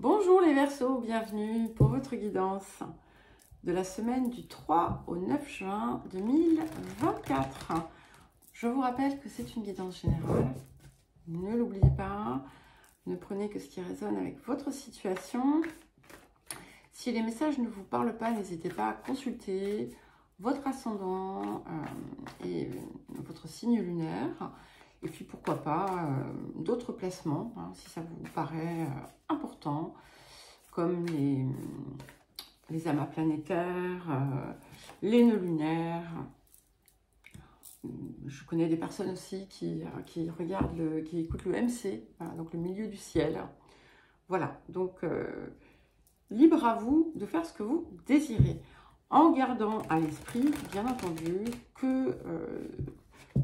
Bonjour les Verseaux, bienvenue pour votre guidance de la semaine du 3 au 9 juin 2024. Je vous rappelle que c'est une guidance générale, ne l'oubliez pas, ne prenez que ce qui résonne avec votre situation. Si les messages ne vous parlent pas, n'hésitez pas à consulter votre ascendant et votre signe lunaire. Et puis pourquoi pas d'autres placements, si ça vous paraît important, comme les amas planétaires, les nœuds lunaires. Je connais des personnes aussi qui regardent, qui écoutent le MC, donc le milieu du ciel. Voilà, donc libre à vous de faire ce que vous désirez, en gardant à l'esprit, bien entendu, que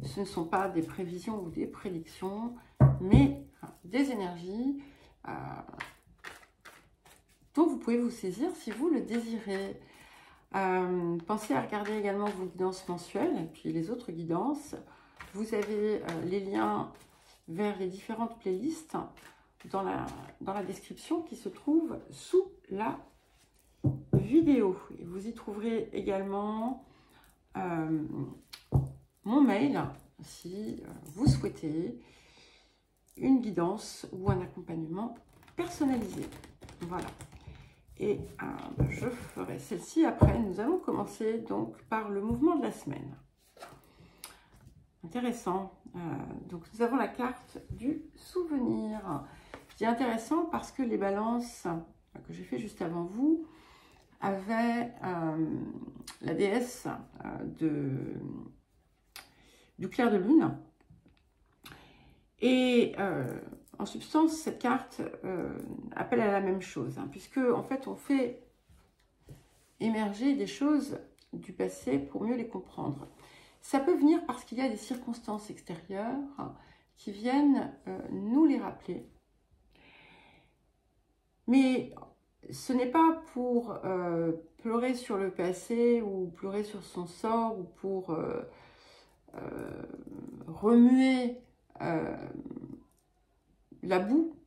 ce ne sont pas des prévisions ou des prédictions, mais des énergies dont vous pouvez vous saisir si vous le désirez. Pensez à regarder également vos guidances mensuelles et puis les autres guidances. Vous avez les liens vers les différentes playlists dans la description qui se trouve sous la vidéo. Et vous y trouverez également mon mail si vous souhaitez une guidance ou un accompagnement personnalisé. Voilà. Et je ferai celle-ci après. Nous allons commencer donc par le mouvement de la semaine. Intéressant. Donc nous avons la carte du souvenir. Je dis intéressant parce que les balances que j'ai fait juste avant vous avaient la déesse du clair de lune. Et en substance, cette carte appelle à la même chose, puisque en fait, on fait émerger des choses du passé pour mieux les comprendre. Ça peut venir parce qu'il y a des circonstances extérieures qui viennent nous les rappeler. Mais ce n'est pas pour pleurer sur le passé ou pleurer sur son sort ou pour remuer la boue,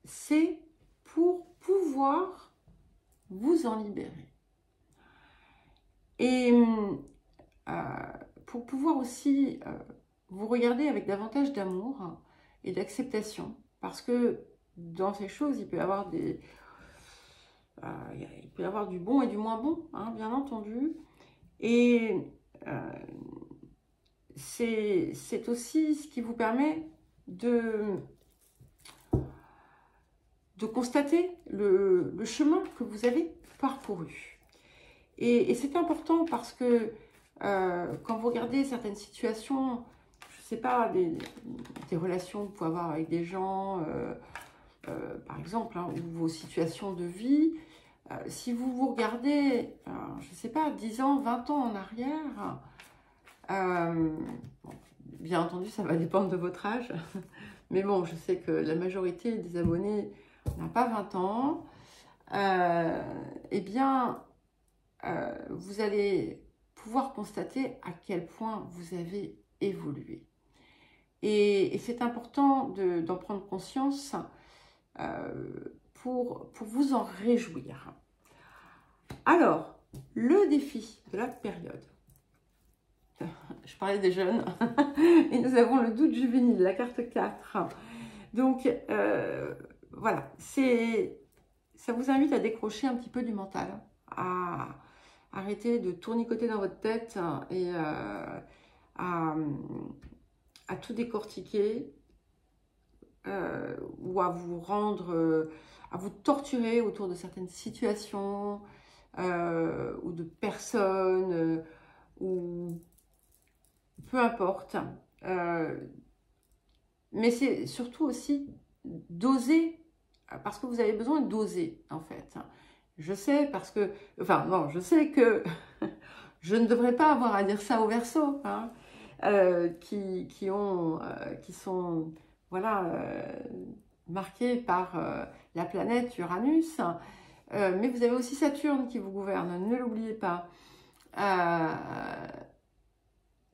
c'est pour pouvoir vous en libérer. Et pour pouvoir aussi vous regarder avec davantage d'amour et d'acceptation, parce que dans ces choses, il peut y avoir du bon et du moins bon, bien entendu. Et c'est aussi ce qui vous permet de constater le chemin que vous avez parcouru. Et c'est important parce que quand vous regardez certaines situations, je ne sais pas, des relations que vous pouvez avoir avec des gens, par exemple, ou vos situations de vie, si vous vous regardez, je ne sais pas, 10 ans, 20 ans en arrière, bien entendu, ça va dépendre de votre âge, mais bon, je sais que la majorité des abonnés n'a pas 20 ans, eh bien, vous allez pouvoir constater à quel point vous avez évolué. Et c'est important d'en prendre conscience pour vous en réjouir. Alors, le défi de la période. Je parlais des jeunes, et nous avons le doute juvénile, la carte 4. Donc, voilà, ça vous invite à décrocher un petit peu du mental, à arrêter de tournicoter dans votre tête et à tout décortiquer ou à vous rendre, à vous torturer autour de certaines situations ou de personnes ou peu importe. Mais c'est surtout aussi d'oser, parce que vous avez besoin d'oser en fait. Je sais parce que, enfin non, je sais que je ne devrais pas avoir à dire ça aux Verseaux, qui sont voilà marqués par la planète Uranus. Mais vous avez aussi Saturne qui vous gouverne, ne l'oubliez pas.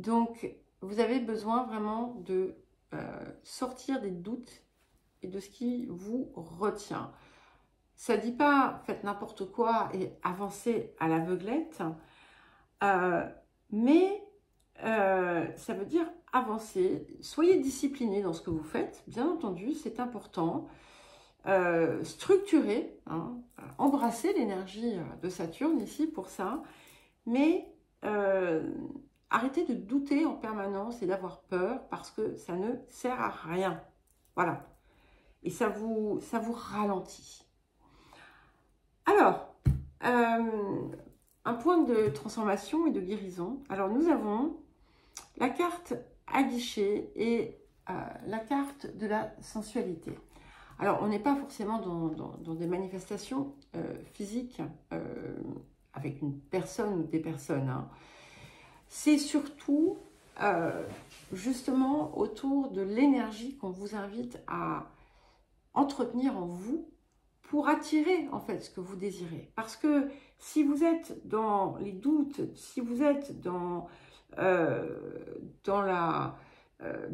Donc, vous avez besoin vraiment de sortir des doutes et de ce qui vous retient. Ça ne dit pas faites n'importe quoi et avancez à l'aveuglette, mais ça veut dire avancer. Soyez discipliné dans ce que vous faites, bien entendu, c'est important. Structurer, hein, embrasser l'énergie de Saturne ici pour ça, mais arrêtez de douter en permanence et d'avoir peur parce que ça ne sert à rien. Voilà. Et ça vous ralentit. Alors, un point de transformation et de guérison. Alors, nous avons la carte à guichet et la carte de la sensualité. Alors, on n'est pas forcément dans des manifestations physiques avec une personne ou des personnes. Hein. C'est surtout justement autour de l'énergie qu'on vous invite à entretenir en vous pour attirer en fait ce que vous désirez. Parce que si vous êtes dans les doutes, si vous êtes dans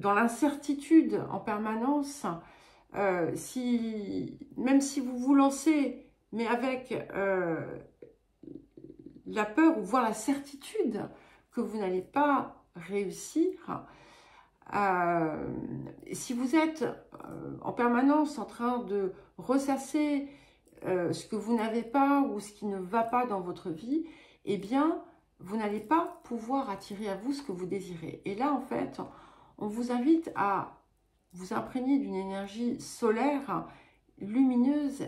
l'incertitude en permanence, même si vous vous lancez, mais avec la peur ou voire la certitude que vous n'allez pas réussir, si vous êtes en permanence en train de ressasser ce que vous n'avez pas ou ce qui ne va pas dans votre vie, eh bien, vous n'allez pas pouvoir attirer à vous ce que vous désirez. Et là, en fait, on vous invite à vous imprégner d'une énergie solaire, lumineuse,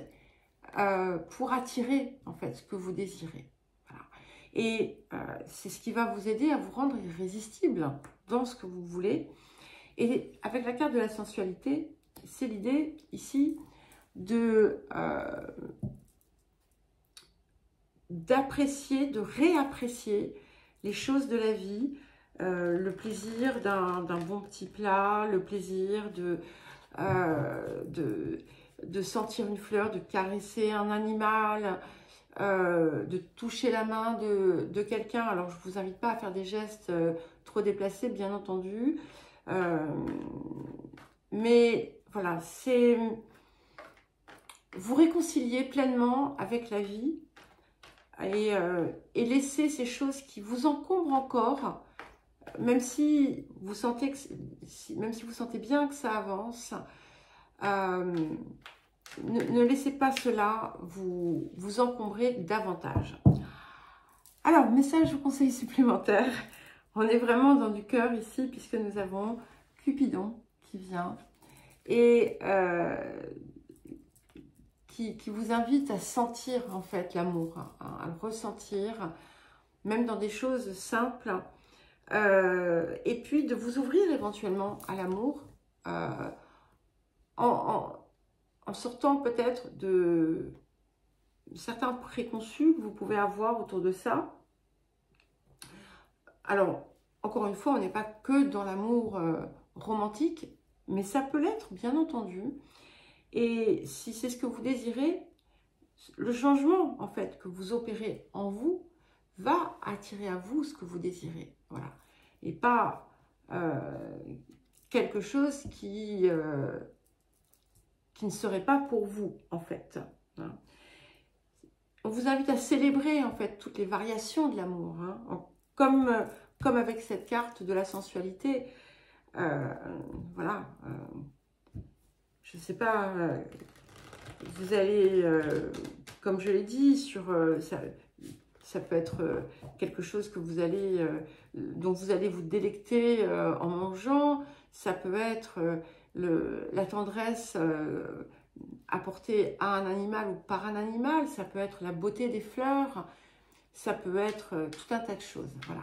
pour attirer, en fait, ce que vous désirez. Voilà. Et c'est ce qui va vous aider à vous rendre irrésistible dans ce que vous voulez. Et avec la carte de la sensualité, c'est l'idée ici d'apprécier, de réapprécier les choses de la vie, le plaisir d'un bon petit plat, le plaisir de sentir une fleur, de caresser un animal, de toucher la main de quelqu'un. Alors, je ne vous invite pas à faire des gestes trop déplacés, bien entendu. Mais voilà, c'est vous réconcilier pleinement avec la vie et laisser ces choses qui vous encombrent encore, même si vous sentez bien que ça avance, ne laissez pas cela vous encombrer davantage. Alors, message ou conseil supplémentaire. On est vraiment dans du cœur ici, puisque nous avons Cupidon qui vient et qui vous invite à sentir en fait l'amour, à le ressentir, même dans des choses simples, et puis de vous ouvrir éventuellement à l'amour, en sortant peut-être de certains préconçus que vous pouvez avoir autour de ça. Alors, encore une fois, on n'est pas que dans l'amour romantique, mais ça peut l'être, bien entendu. Et si c'est ce que vous désirez, le changement, en fait, que vous opérez en vous, va attirer à vous ce que vous désirez. Voilà. Et pas quelque chose qui ne serait pas pour vous, en fait. Hein. On vous invite à célébrer, en fait, toutes les variations de l'amour, hein, comme avec cette carte de la sensualité. Voilà. Je ne sais pas, vous allez, comme je l'ai dit, ça peut être quelque chose que vous allez, dont vous allez vous délecter en mangeant. Ça peut être la tendresse apportée à un animal ou par un animal. Ça peut être la beauté des fleurs. Ça peut être tout un tas de choses. Voilà.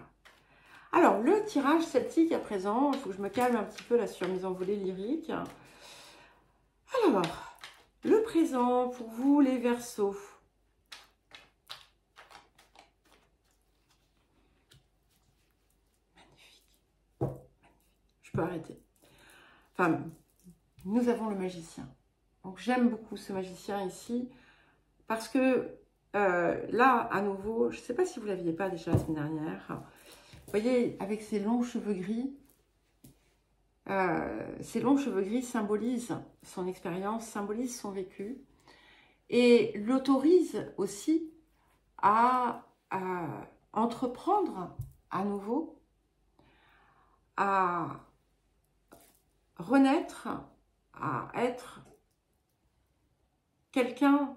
Alors, le tirage celtique à présent, il faut que je me calme un petit peu là sur mes envolées lyriques. Alors, le présent pour vous les Verseaux. Magnifique. Je peux arrêter. Enfin, nous avons le magicien. Donc, j'aime beaucoup ce magicien ici parce que là, à nouveau, je ne sais pas si vous ne l'aviez pas déjà la semaine dernière. Vous voyez, avec ses longs cheveux gris, ces longs cheveux gris symbolisent son expérience, symbolisent son vécu. et l'autorise aussi à entreprendre à nouveau, à renaître, à être quelqu'un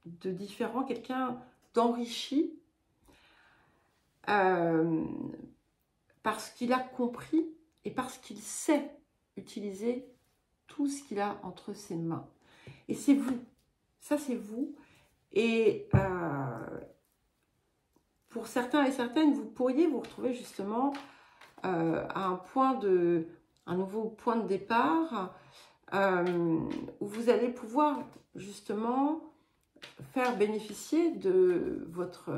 de différent, quelqu'un d'enrichi, parce qu'il a compris et parce qu'il sait utiliser tout ce qu'il a entre ses mains. Et c'est vous, ça c'est vous. Et pour certains et certaines, vous pourriez vous retrouver justement à un nouveau point de départ, où vous allez pouvoir justement faire bénéficier de votre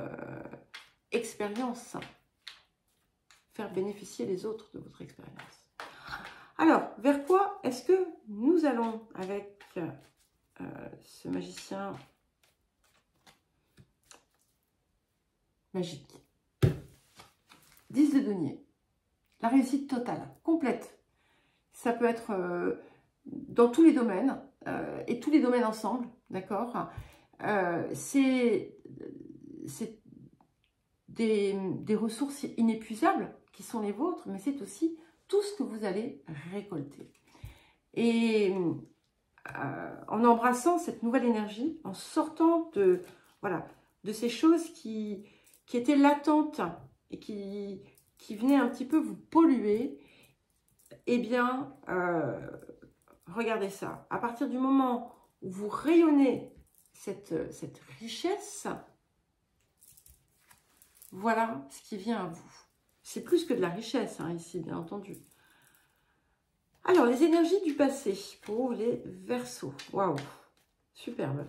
expérience, faire bénéficier les autres de votre expérience. Alors, vers quoi est-ce que nous allons avec ce magicien magique? 10 de denier, la réussite totale, complète. Ça peut être dans tous les domaines, et tous les domaines ensemble, d'accord? C'est des ressources inépuisables qui sont les vôtres, mais c'est aussi tout ce que vous allez récolter. Et en embrassant cette nouvelle énergie, en sortant de, voilà, de ces choses qui étaient latentes et qui venaient un petit peu vous polluer, eh bien, regardez ça. À partir du moment où vous rayonnez cette richesse, voilà ce qui vient à vous. C'est plus que de la richesse, hein, ici, bien entendu. Alors, les énergies du passé pour les Verseaux. Waouh, superbe.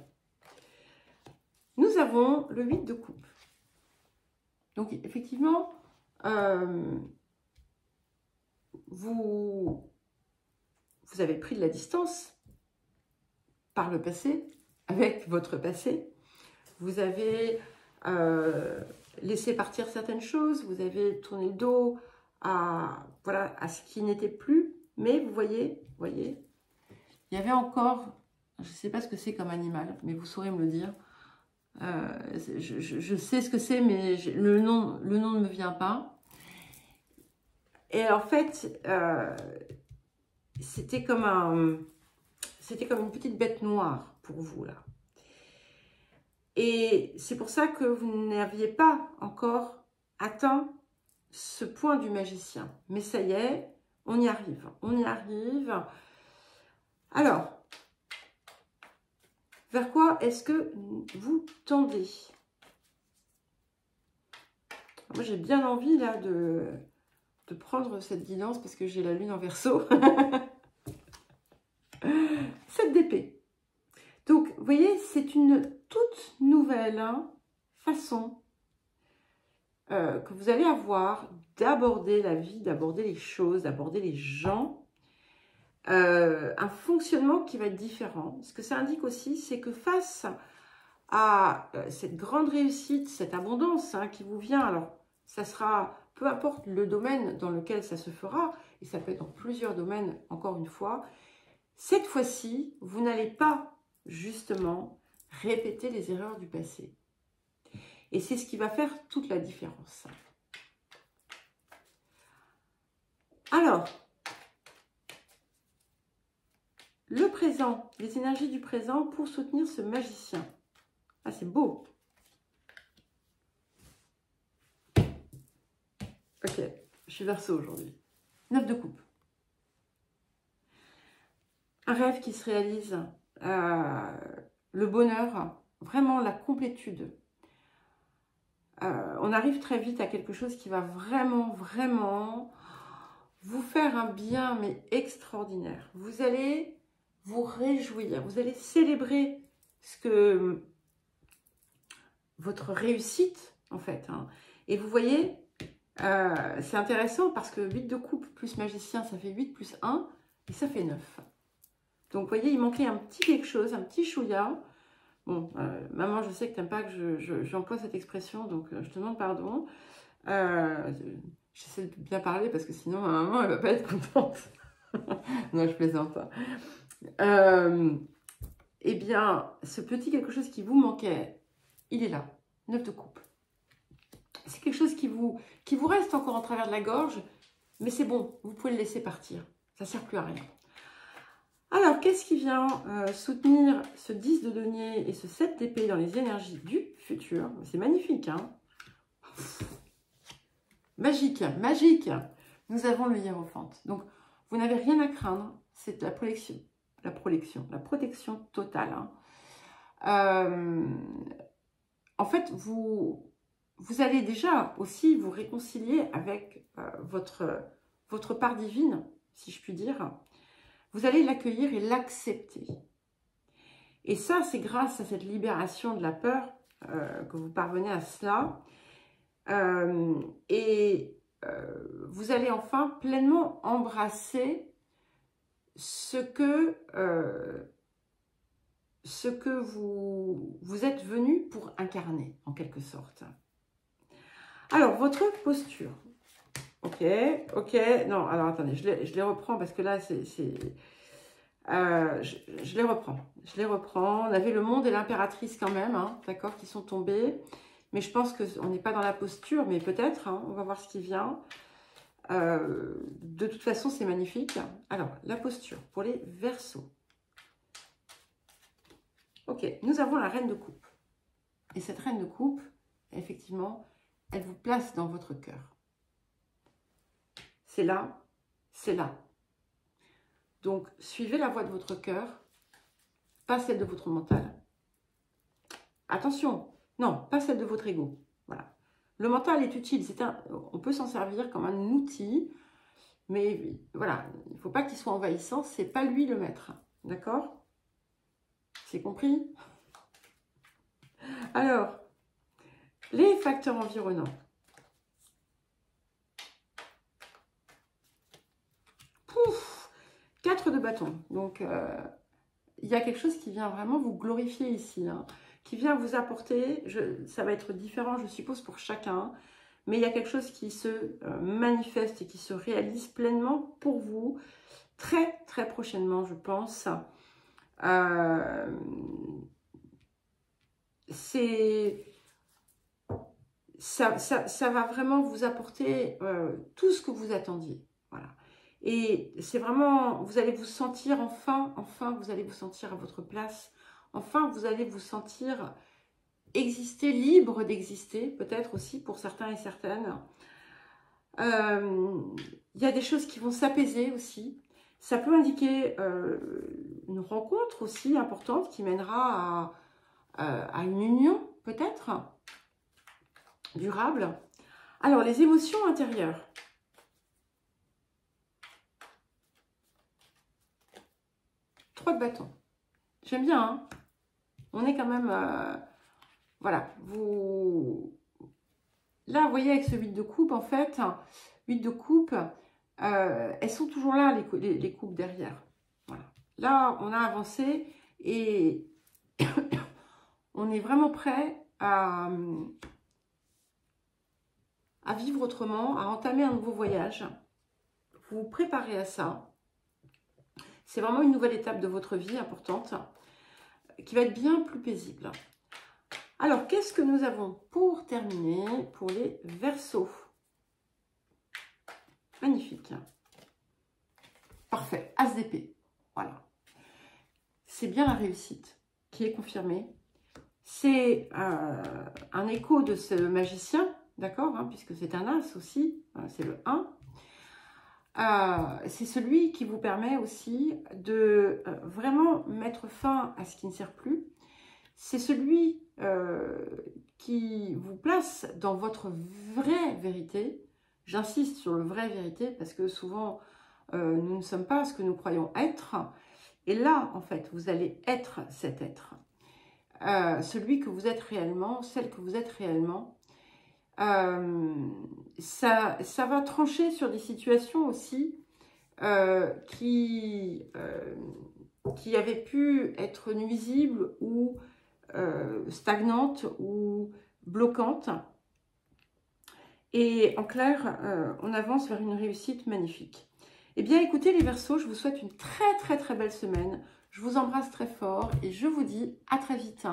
Nous avons le 8 de coupe. Donc, effectivement, vous avez pris de la distance par le passé, avec votre passé. Vous avez laissé partir certaines choses, vous avez tourné le dos à ce qui n'était plus. Mais vous voyez, il y avait encore, je ne sais pas ce que c'est comme animal, mais vous saurez me le dire. Je sais ce que c'est, mais le nom ne me vient pas. Et en fait, c'était comme une petite bête noire pour vous, là. Et c'est pour ça que vous n'aviez pas encore atteint ce point du magicien. Mais ça y est, on y arrive. On y arrive. Alors, vers quoi est-ce que vous tendez? Moi, j'ai bien envie, là, de prendre cette guidance parce que j'ai la lune en Verseau. 7 d'épée. Donc, vous voyez, c'est une toute nouvelle façon que vous allez avoir d'aborder la vie, d'aborder les choses, d'aborder les gens. Un fonctionnement qui va être différent. Ce que ça indique aussi, c'est que face à cette grande réussite, cette abondance qui vous vient, alors ça sera, peu importe le domaine dans lequel ça se fera, et ça peut être dans plusieurs domaines, encore une fois, cette fois-ci, vous n'allez pas justement répéter les erreurs du passé. Et c'est ce qui va faire toute la différence. Alors, le présent, les énergies du présent pour soutenir ce magicien. Ah, c'est beau. Ok, je suis Verseau aujourd'hui. 9 de coupe. Un rêve qui se réalise, le bonheur, vraiment la complétude. On arrive très vite à quelque chose qui va vraiment, vraiment vous faire un bien, mais extraordinaire. Vous allez vous réjouir, vous allez célébrer votre réussite, en fait. Et vous voyez, c'est intéressant parce que 8 de coupe plus magicien, ça fait 8 plus 1, et ça fait 9. Donc, vous voyez, il manquait un petit quelque chose, un petit chouïa. Bon, maman, je sais que tu n'aimes pas que j'emploie cette expression, donc je te demande pardon. J'essaie de bien parler parce que sinon, ma maman, elle ne va pas être contente. Non, je plaisante pas. eh bien, ce petit quelque chose qui vous manquait, il est là, 9 de coupe. C'est quelque chose qui vous reste encore en travers de la gorge, mais c'est bon, vous pouvez le laisser partir. Ça ne sert plus à rien. Alors, qu'est-ce qui vient soutenir ce 10 de denier et ce 7 d'épée dans les énergies du futur? C'est magnifique, hein? Magique, magique. Nous avons le hiérophante. Donc, vous n'avez rien à craindre. C'est la protection totale. Hein. En fait, vous allez déjà aussi vous réconcilier avec votre part divine, si je puis dire. Vous allez l'accueillir et l'accepter. Et ça, c'est grâce à cette libération de la peur que vous parvenez à cela. Vous allez enfin pleinement embrasser ce que vous êtes venu pour incarner, en quelque sorte. Alors, votre posture. Ok, non, alors attendez, je les reprends parce que là, je les reprends. On avait le monde et l'impératrice quand même, hein, d'accord, qui sont tombés. Mais je pense qu'on n'est pas dans la posture, mais peut-être, hein, on va voir ce qui vient. De toute façon, c'est magnifique. Alors, la posture pour les Verseaux. Ok, nous avons la reine de coupe. Et cette reine de coupe, effectivement, elle vous place dans votre cœur. C'est là, c'est là. Donc, suivez la voie de votre cœur, pas celle de votre mental. Attention, non, pas celle de votre ego. Voilà. Le mental est utile, on peut s'en servir comme un outil, mais voilà, il ne faut pas qu'il soit envahissant, c'est pas lui le maître. D'accord? C'est compris? Alors, les facteurs environnants. Pouf, 4 de bâton. Donc, il y a quelque chose qui vient vraiment vous glorifier ici, hein, qui vient vous apporter, ça va être différent, je suppose, pour chacun, mais il y a quelque chose qui se manifeste et qui se réalise pleinement pour vous, très, très prochainement, je pense. Ça va vraiment vous apporter tout ce que vous attendiez. Voilà. Et c'est vraiment, vous allez vous sentir enfin, vous allez vous sentir à votre place. Enfin, vous allez vous sentir exister, libre d'exister, peut-être aussi pour certains et certaines. Il y a des choses qui vont s'apaiser aussi. Ça peut indiquer une rencontre aussi importante qui mènera à une union, peut-être, durable. Alors, les émotions intérieures. De bâton. J'aime bien, hein. On est quand même... voilà. Là, vous voyez, avec ce 8 de coupe, en fait, 8 de coupe, elles sont toujours là, les coupes derrière. Voilà. Là, on a avancé et on est vraiment prêt à vivre autrement, à entamer un nouveau voyage. Vous vous préparez à ça. C'est vraiment une nouvelle étape de votre vie importante qui va être bien plus paisible. Alors, qu'est-ce que nous avons pour terminer pour les Verseaux? Magnifique. Parfait. As d'épée. Voilà. C'est bien la réussite qui est confirmée. C'est un écho de ce magicien, d'accord, hein, puisque c'est un as aussi, c'est le 1. C'est celui qui vous permet aussi de vraiment mettre fin à ce qui ne sert plus. C'est celui qui vous place dans votre vraie vérité. J'insiste sur le vraie vérité parce que souvent, nous ne sommes pas ce que nous croyons être. Et là, en fait, vous allez être cet être. Celui que vous êtes réellement, celle que vous êtes réellement. Ça va trancher sur des situations aussi qui avaient pu être nuisibles ou stagnantes ou bloquantes. Et en clair, on avance vers une réussite magnifique. Eh bien, écoutez les Verseaux, je vous souhaite une très belle semaine. Je vous embrasse très fort et je vous dis à très vite.